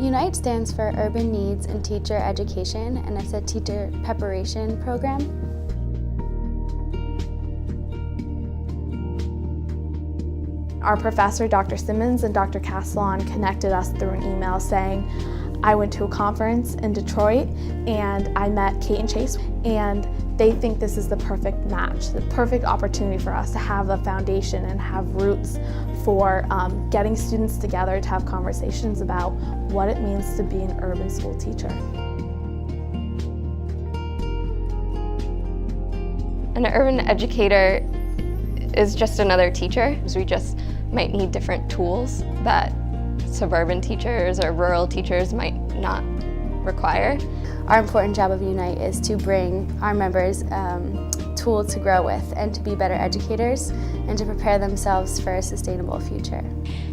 UNITE stands for Urban Needs in Teacher Education, and it's a teacher preparation program. Our professor, Dr. Simmons and Dr. Castellan, connected us through an email saying, I went to a conference in Detroit and I met Kate and Chase, and they think this is the perfect match, the perfect opportunity for us to have a foundation and have roots for getting students together to have conversations about what it means to be an urban school teacher. An urban educator is just another teacher. We just might need different tools that suburban teachers or rural teachers might not require. Our important job of UNITE is to bring our members tools to grow with and to be better educators and to prepare themselves for a sustainable future.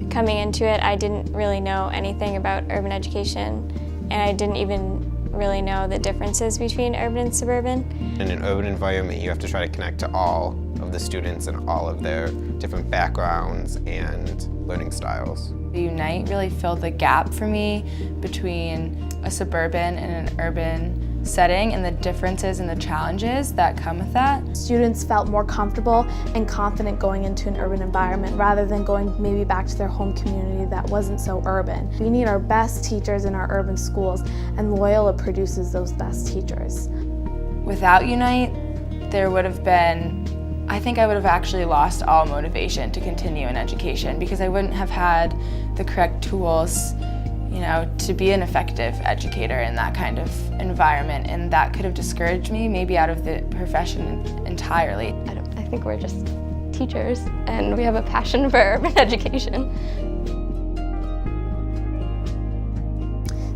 Coming into it, I didn't really know anything about urban education, and I didn't even really know the differences between urban and suburban. In an urban environment, you have to try to connect to all of the students and all of their different backgrounds and learning styles. UNITE really filled the gap for me between a suburban and an urban setting and the differences and the challenges that come with that. Students felt more comfortable and confident going into an urban environment rather than going maybe back to their home community that wasn't so urban. We need our best teachers in our urban schools, and Loyola produces those best teachers. Without UNITE, there would have been, I think I would have actually lost all motivation to continue in education because I wouldn't have had the correct tools, to be an effective educator in that kind of environment, and that could have discouraged me maybe out of the profession entirely. I think we're just teachers and we have a passion for urban education.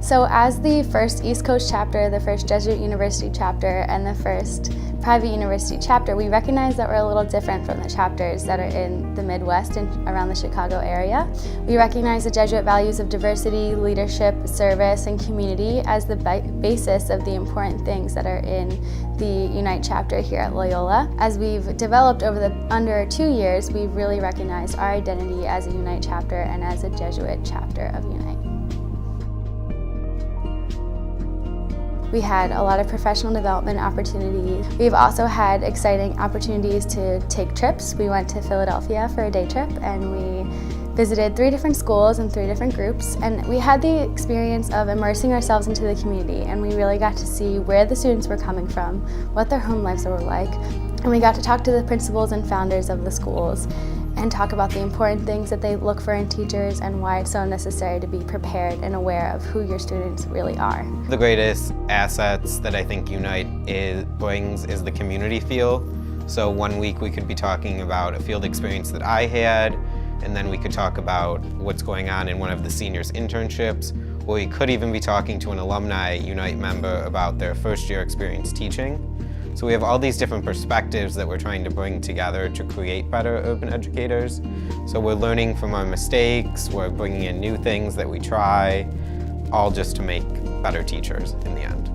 So as the first East Coast chapter, the first Jesuit University chapter, and the first private university chapter, we recognize that we're a little different from the chapters that are in the Midwest and around the Chicago area. We recognize the Jesuit values of diversity, leadership, service, and community as the basis of the important things that are in the UNITE chapter here at Loyola. As we've developed over the under 2 years, we've really recognized our identity as a UNITE chapter and as a Jesuit chapter of UNITE. We had a lot of professional development opportunities. We've also had exciting opportunities to take trips. We went to Philadelphia for a day trip and we visited 3 different schools and 3 different groups, and we had the experience of immersing ourselves into the community, and we really got to see where the students were coming from, what their home lives were like, and we got to talk to the principals and founders of the schools and talk about the important things that they look for in teachers and why it's so necessary to be prepared and aware of who your students really are. The greatest assets that I think UNITE brings is the community feel. So one week we could be talking about a field experience that I had, and then we could talk about what's going on in one of the seniors' internships, or we could even be talking to an alumni UNITE member about their first year experience teaching. So we have all these different perspectives that we're trying to bring together to create better urban educators. So we're learning from our mistakes, we're bringing in new things that we try, all just to make better teachers in the end.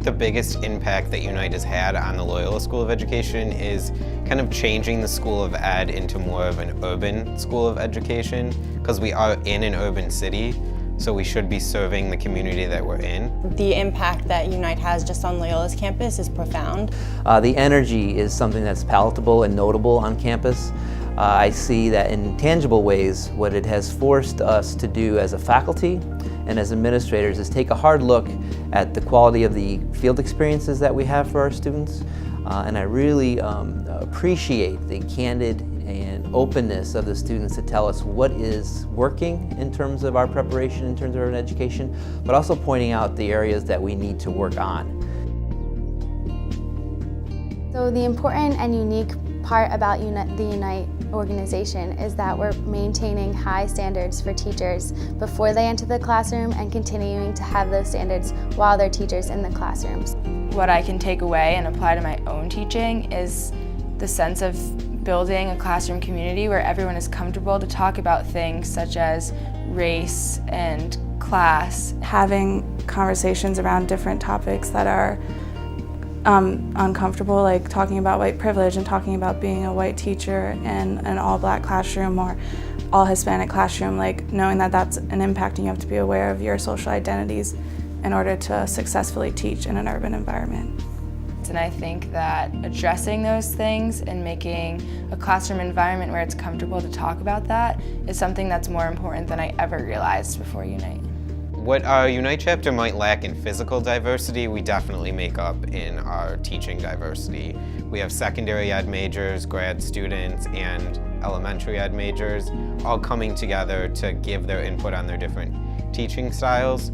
The biggest impact that UNITE has had on the Loyola School of Education is kind of changing the School of Ed into more of an urban school of education, because we are in an urban city. So we should be serving the community that we're in. The impact that UNITE has just on Loyola's campus is profound. The energy is something that's palatable and notable on campus. I see that in tangible ways what it has forced us to do as a faculty and as administrators is take a hard look at the quality of the field experiences that we have for our students. And I really appreciate the candid and openness of the students to tell us what is working in terms of our preparation, in terms of our education, but also pointing out the areas that we need to work on. So the important and unique part about the UNITE organization is that we're maintaining high standards for teachers before they enter the classroom and continuing to have those standards while they're teachers in the classrooms. What I can take away and apply to my own teaching is the sense of building a classroom community where everyone is comfortable to talk about things such as race and class. Having conversations around different topics that are uncomfortable, like talking about white privilege and talking about being a white teacher in an all-black classroom, or all Hispanic classroom, like knowing that that's an impact and you have to be aware of your social identities in order to successfully teach in an urban environment. And I think that addressing those things and making a classroom environment where it's comfortable to talk about that is something that's more important than I ever realized before Unite. What our Unite chapter might lack in physical diversity, we definitely make up in our teaching diversity. We have secondary ed majors, grad students, and elementary ed majors all coming together to give their input on their different teaching styles.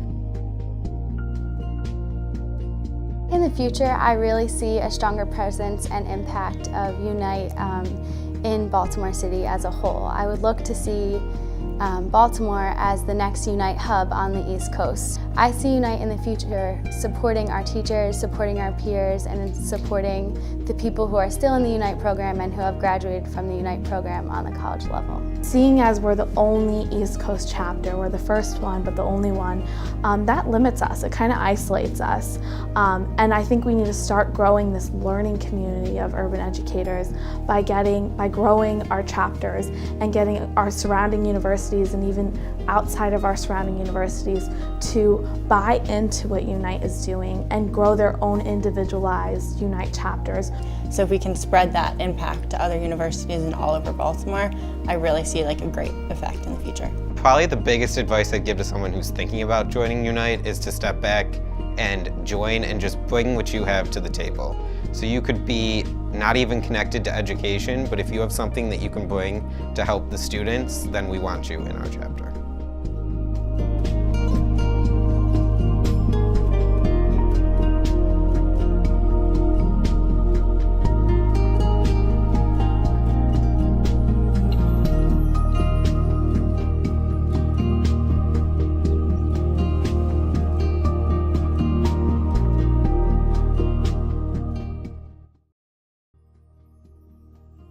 In the future, I really see a stronger presence and impact of Unite in Baltimore City as a whole. I would look to see Baltimore as the next Unite hub on the East Coast. I see Unite in the future supporting our teachers, supporting our peers, and supporting the people who are still in the Unite program and who have graduated from the Unite program on the college level. Seeing as we're the only East Coast chapter, we're the first one, but the only one, that limits us. It kind of isolates us. And I think we need to start growing this learning community of urban educators by growing our chapters and getting our surrounding universities and even outside of our surrounding universities to buy into what Unite is doing and grow their own individualized Unite chapters. So if we can spread that impact to other universities and all over Baltimore, I really see like a great effect in the future. Probably the biggest advice I'd give to someone who's thinking about joining Unite is to step back and join and just bring what you have to the table. So you could be not even connected to education, but if you have something that you can bring to help the students, then we want you in our chapter.